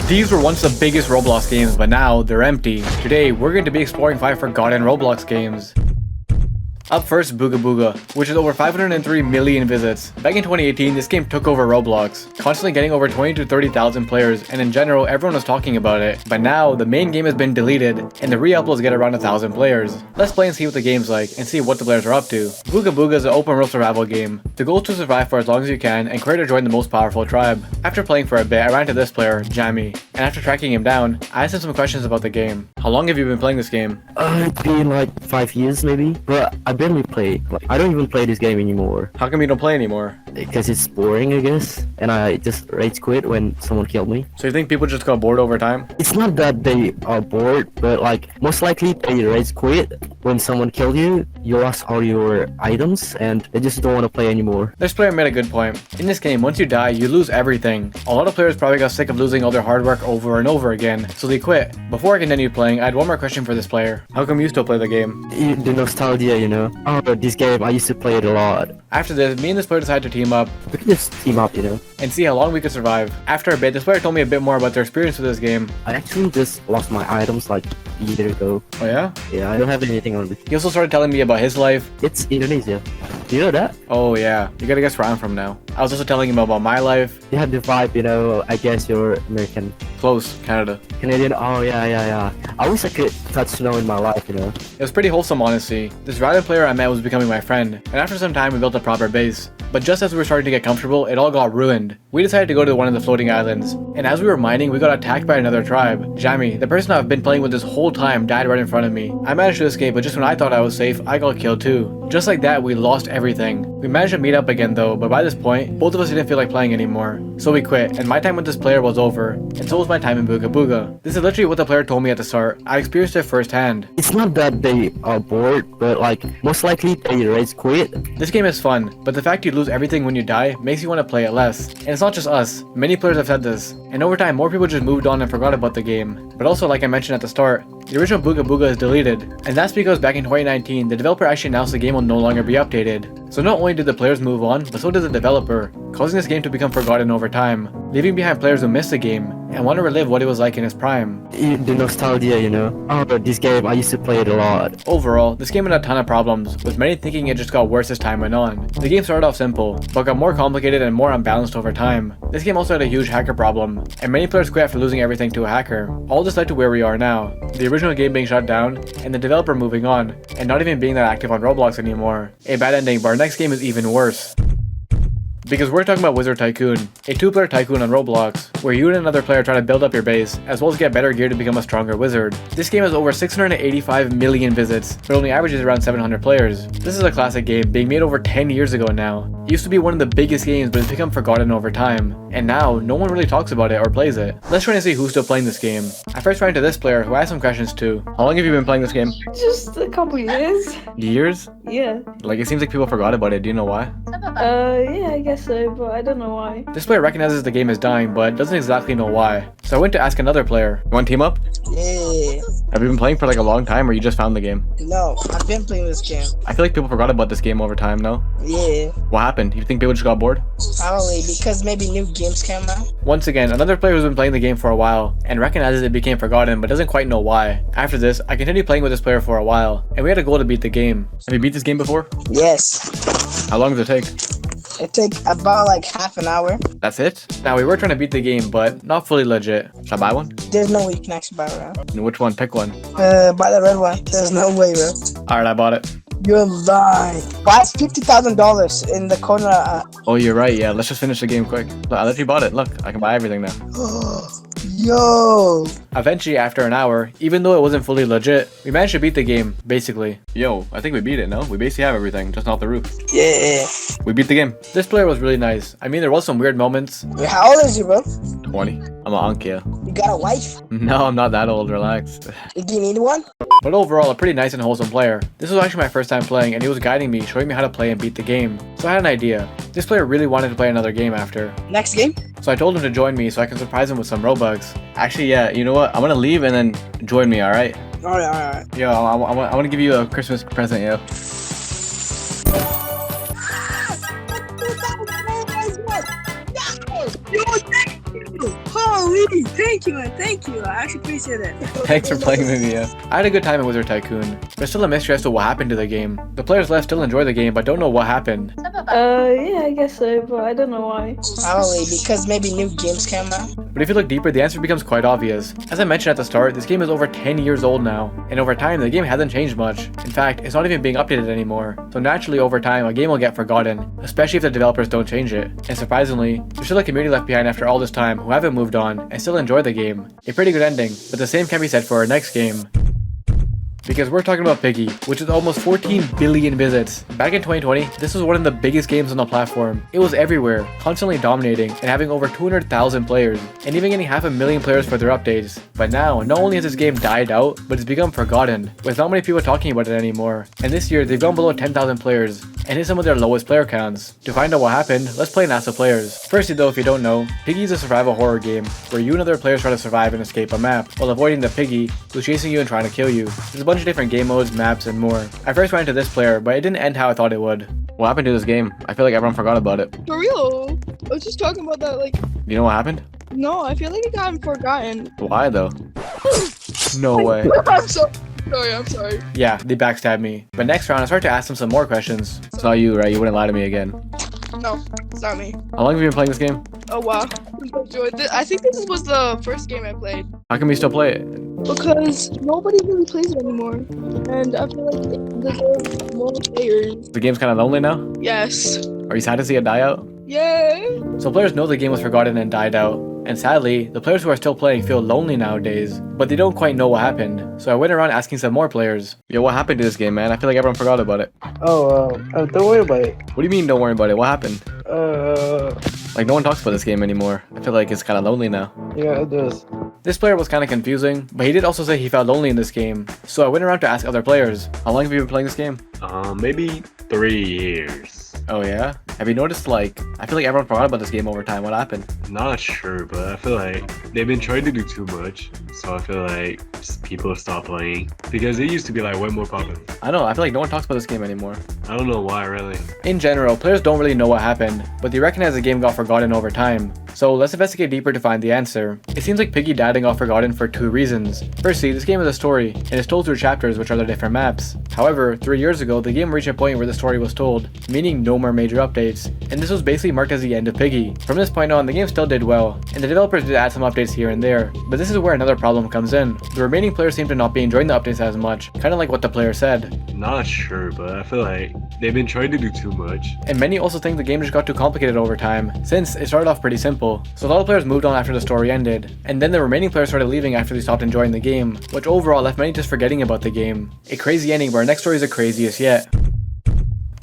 These were once the biggest Roblox games, but now they're empty. Today, we're going to be exploring 5 forgotten Roblox games. Up first, Booga Booga, which has over 503 million visits. Back in 2018, this game took over Roblox, constantly getting over 20 to 30,000 players, and in general, everyone was talking about it. But now, the main game has been deleted, and the re-uploads get around 1,000 players. Let's play and see what the game's like, and see what the players are up to. Booga Booga is an open world survival game. The goal is to survive for as long as you can, and create or join the most powerful tribe. After playing for a bit, I ran into this player, Jammy, and after tracking him down, I asked him some questions about the game. How long have you been playing this game? It's been like 5 years maybe, but I barely play. Like, I don't even play this game anymore. How come you don't play anymore? Because it's boring, I guess, and I just rage quit when someone killed me. So you think people just got bored over time? It's not that they are bored, but like most likely they rage quit when someone killed you. You lost all your items, and they just don't want to play anymore. This player made a good point. In this game, once you die, you lose everything. A lot of players probably got sick of losing all their hard work over and over again, so they quit. Before I continued playing, I had one more question for this player. How come you still play the game? The nostalgia, you know. Oh, this game, I used to play it a lot. After this, me and this player decided to team up We can just team up, you know. and see how long we could survive. After a bit, this player told me a bit more about their experience with this game. I actually just lost my items like a year ago. Oh yeah? Yeah, I don't have anything on me. He also started telling me about his life. It's Indonesia. Do you know that? Oh yeah, you gotta guess where I'm from now. I was also telling him about my life. You have the vibe, you know. I guess you're American. Close, Canada. Canadian. Oh yeah. I wish I could touch snow in my life, you know. It was pretty wholesome, honestly. This random player I met was becoming my friend, and after some time we built a proper base. But just as we were starting to get comfortable, it all got ruined. We decided to go to one of the floating islands, and as we were mining, we got attacked by another tribe. Jammy, the person I've been playing with this whole time, died right in front of me. I managed to escape, but just when I thought I was safe, I got killed too. Just like that, we lost everything. We managed to meet up again though, but by this point, both of us didn't feel like playing anymore. So we quit, and my time with this player was over, and so was my time in Booga Booga. This is literally what the player told me at the start. I experienced it firsthand. It's not that they are bored, but like most likely they rage quit. This game is fun, but the fact you lose everything when you die makes you want to play it less. And it's not just us, many players have said this. And over time, more people just moved on and forgot about the game. But also, like I mentioned at the start, the original Booga Booga is deleted. And that's because back in 2019, the developer actually announced the game will no longer be updated. So not only did the players move on, but so did the developer, causing this game to become forgotten over time, leaving behind players who miss the game and want to relive what it was like in its prime. The nostalgia, you know. Oh, this game, I used to play it a lot. Overall, this game had a ton of problems, with many thinking it just got worse as time went on. The game started off simple, but got more complicated and more unbalanced over time. This game also had a huge hacker problem, and many players quit after losing everything to a hacker. All this led to where we are now, the original game being shut down, and the developer moving on, and not even being that active on Roblox anymore. A bad ending, but our next game is even worse. Because we're talking about Wizard Tycoon, a 2-player tycoon on Roblox, where you and another player try to build up your base, as well as get better gear to become a stronger wizard. This game has over 685 million visits, but only averages around 700 players. This is a classic game, being made over 10 years ago now. It used to be one of the biggest games, but it's become forgotten over time. And now, no one really talks about it or plays it. Let's try and see who's still playing this game. I first ran into this player, who I had some questions to. How long have you been playing this game? Just a couple years. Years? Yeah. Like, it seems like people forgot about it. Do you know why? Yeah, I guess so, but I don't know why. This player recognizes the game is dying, but doesn't exactly know why. So I went to ask another player. You want to team up? Yeah. Have you been playing for like a long time, or you just found the game? No, I've been playing this game. I feel like people forgot about this game over time, no? Yeah. What happened? You think people just got bored? Probably because maybe new games came out. Once again, another player who's been playing the game for a while, and recognizes it became forgotten, but doesn't quite know why. After this, I continued playing with this player for a while, and we had a goal to beat the game. Have you beat this game before? Yes. How long does it take? It took about like half an hour. That's it? Now, we were trying to beat the game, but not fully legit. Should I buy one? There's no way you can actually buy it around. And which one? Pick one. Buy the red one. There's no way, bro. Alright, I bought it. You're lying. Why is $50,000 in the corner? Oh, you're right, yeah. Let's just finish the game quick. Look, I literally bought it. Look, I can buy everything now. Yo. Eventually, after an hour, even though it wasn't fully legit, we managed to beat the game, basically. Yo, I think we beat it, no? We basically have everything, just not the roof. Yeah. We beat the game. This player was really nice. I mean, there was some weird moments. Wait, how old is you, bro? 20. I'm an uncle. You got a wife? No, I'm not that old, relax. Do you need one? But overall, a pretty nice and wholesome player. This was actually my first time playing, and he was guiding me, showing me how to play and beat the game. So I had an idea. This player really wanted to play another game after. Next game? So I told him to join me so I can surprise him with some Robux. Actually, yeah, you know what? I'm gonna leave and then join me, alright? Alright. Yo, I want to give you a Christmas present, yo. Holy, thank thank you, man. Thank you. I actually appreciate it. Thanks for playing with me. Yeah. I had a good time in Wizard Tycoon. There's still a mystery as to what happened to the game. The players left still enjoy the game, but don't know what happened. Yeah, I guess so, but I don't know why. Probably because maybe new games came out. But if you look deeper, the answer becomes quite obvious. As I mentioned at the start, this game is over 10 years old now, and over time, the game hasn't changed much. In fact, it's not even being updated anymore. So naturally, over time, a game will get forgotten, especially if the developers don't change it. And surprisingly, there's still a community left behind after all this time who haven't moved on and still enjoy the game. A pretty good ending, but the same can be said for our next game. Because we're talking about Piggy, which is almost 14 billion visits. Back in 2020, this was one of the biggest games on the platform. It was everywhere, constantly dominating and having over 200,000 players, and even getting 500,000 players for their updates. But now, not only has this game died out, but it's become forgotten, with not many people talking about it anymore. And this year, they've gone below 10,000 players, and hit some of their lowest player counts. To find out what happened, let's play and ask the players. Firstly though, if you don't know, Piggy is a survival horror game, where you and other players try to survive and escape a map, while avoiding the Piggy, who's chasing you and trying to kill you. There's a bunch of different game modes, maps, and more. I first ran into this player, but it didn't end how I thought it would. What happened to this game? I feel like everyone forgot about it. For real? I was just talking about that, like, You know what happened? no, I feel like it got forgotten. Why though? No way. I'm sorry. I'm sorry. Yeah, they backstabbed me. But next round, I started to ask them some more questions. It's not you, right? You wouldn't lie to me again. No, it's not me. How long have you been playing this game? Oh wow. I think this was the first game I played. How come you still play it? Because nobody really plays it anymore. And I feel like it deserves more players. The game's kind of lonely now? Yes. Are you sad to see it die out? Yeah. So players know the game was forgotten and died out. And sadly, the players who are still playing feel lonely nowadays, but they don't quite know what happened. So I went around asking some more players, yo, what happened to this game, man? I feel like everyone forgot about it. Don't worry about it. What do you mean, don't worry about it? What happened? Like, no one talks about this game anymore. I feel like it's kind of lonely now. Yeah, it does. This player was kind of confusing, but he did also say he felt lonely in this game. So I went around to ask other players, how long have you been playing this game? Maybe 3 years. Oh yeah? Have you noticed, like, I feel like everyone forgot about this game over time. What happened? Not sure, but I feel like they've been trying to do too much. So I feel like just people stop playing. Because it used to be like way more popular. I don't know, I feel like no one talks about this game anymore. I don't know why, really. In general, players don't really know what happened, but they recognize the game got forgotten over time. So let's investigate deeper to find the answer. It seems like Piggy died and got forgotten for 2 reasons. Firstly, this game is a story, and it's told through chapters, which are the different maps. However, 3 years ago, the game reached a point where the story was told, meaning no more major updates, and this was basically marked as the end of Piggy. From this point on, the game still did well, and the developers did add some updates here and there, but this is where another problem comes in. The remaining players seem to not be enjoying the updates as much, kinda like what the player said. Not sure, but I feel like they've been trying to do too much. And many also think the game just got too complicated over time, since it started off pretty simple. So a lot of players moved on after the story ended, and then the remaining players started leaving after they stopped enjoying the game, which overall left many just forgetting about the game. A crazy ending, but our next story is the craziest yet.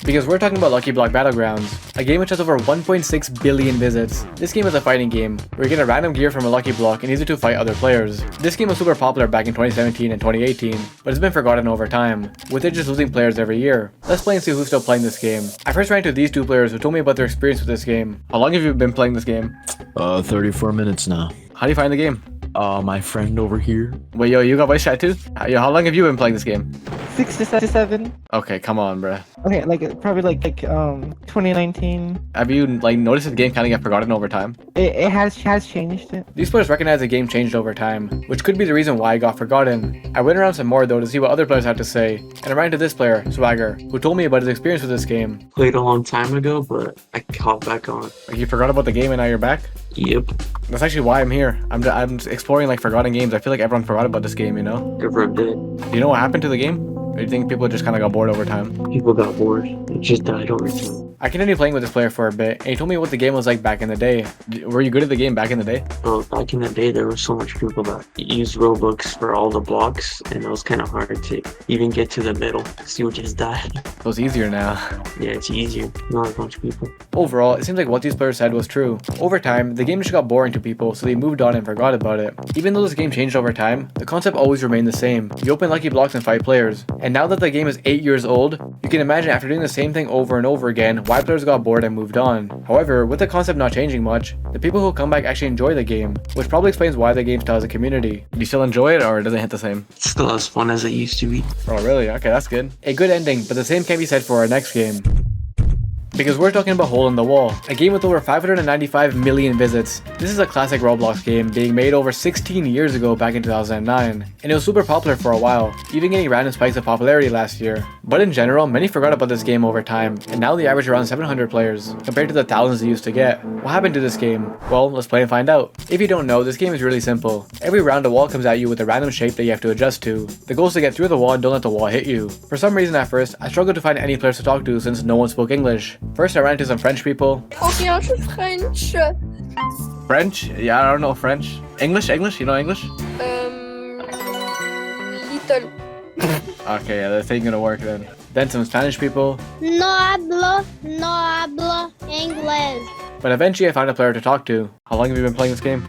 Because we're talking about Lucky Block Battlegrounds, a game which has over 1.6 billion visits. This game is a fighting game, where you get a random gear from a Lucky Block and use it to fight other players. This game was super popular back in 2017 and 2018, but it's been forgotten over time, with it just losing players every year. Let's play and see who's still playing this game. I first ran into these 2 players who told me about their experience with this game. How long have you been playing this game? 34 minutes now. How do you find the game? My friend over here. Wait, yo, you got voice chat too? Yo, how long have you been playing this game? 6 to 7. Okay, come on, bruh. Okay, like probably like 2019. Have you like noticed the game kind of get forgotten over time? It has changed. These players recognize the game changed over time, which could be the reason why it got forgotten. I went around some more though to see what other players had to say, and I ran into this player, Swagger, who told me about his experience with this game. Played a long time ago, but I caught back on. Like you forgot about the game and now you're back? Yep. That's actually why I'm here. I'm exploring like forgotten games. I feel like everyone forgot about this game, you know? Everyone did. Do you know what happened to the game? Or do you think people just kind of got bored over time? People got bored. It just died over time. I continued playing with this player for a bit, and he told me what the game was like back in the day. Were you good at the game back in the day? Well, back in the day, there were so much people that used Robux for all the blocks, and it was kind of hard to even get to the middle. See what just died. So it's easier now. Yeah, it's easier. Not a bunch of people. Overall, it seems like what these players said was true. Over time, the game just got boring to people, so they moved on and forgot about it. Even though this game changed over time, the concept always remained the same. You open lucky blocks and fight players. And now that the game is 8 years old, you can imagine after doing the same thing over and over again, why players got bored and moved on. However, with the concept not changing much, the people who come back actually enjoy the game, which probably explains why the game still has a community. Do you still enjoy it, or it doesn't hit the same? It's still as fun as it used to be. Oh really? Okay, that's good. A good ending, but the same can be said for our next game. Because we're talking about Hole in the Wall, a game with over 595 million visits. This is a classic Roblox game being made over 16 years ago back in 2009, and it was super popular for a while, even getting random spikes of popularity last year. But in general, many forgot about this game over time, and now they average around 700 players, compared to the thousands they used to get. What happened to this game? Well, let's play and find out. If you don't know, this game is really simple. Every round a wall comes at you with a random shape that you have to adjust to. The goal is to get through the wall and don't let the wall hit you. For some reason at first, I struggled to find any players to talk to since no one spoke English. First I ran into some French people. French. French? Yeah, I don't know French. English? You know English? Little. Okay, yeah, this ain't gonna work then. Then some Spanish people. No hablo inglés. But eventually I found a player to talk to. How long have you been playing this game?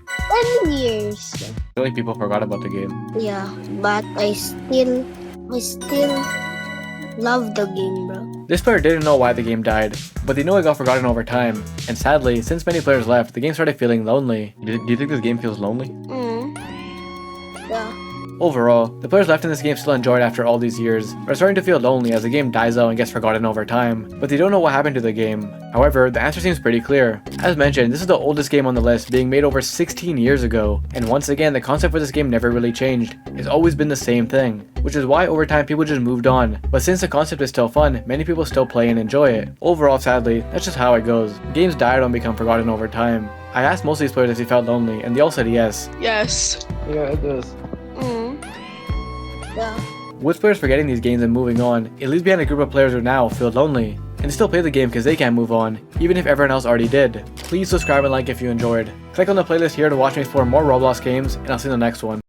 10 years. I feel like people forgot about the game. Yeah, but I still love the game, bro. This player didn't know why the game died, but they know it got forgotten over time. And sadly, since many players left, the game started feeling lonely. Do you think this game feels lonely? Yeah. Overall, the players left in this game still enjoy it after all these years, but are starting to feel lonely as the game dies out and gets forgotten over time, but they don't know what happened to the game. However, the answer seems pretty clear. As mentioned, this is the oldest game on the list, being made over 16 years ago, and once again, the concept for this game never really changed. It's always been the same thing, which is why over time people just moved on, but since the concept is still fun, many people still play and enjoy it. Overall, sadly, that's just how it goes. Games die out and become forgotten over time. I asked most of these players if they felt lonely, and they all said yes. Yes. Yeah, it does. Yeah. With players forgetting these games and moving on, it leaves behind a group of players who now feel lonely, and still play the game because they can't move on, even if everyone else already did. Please subscribe and like if you enjoyed. Click on the playlist here to watch me explore more Roblox games, and I'll see you in the next one.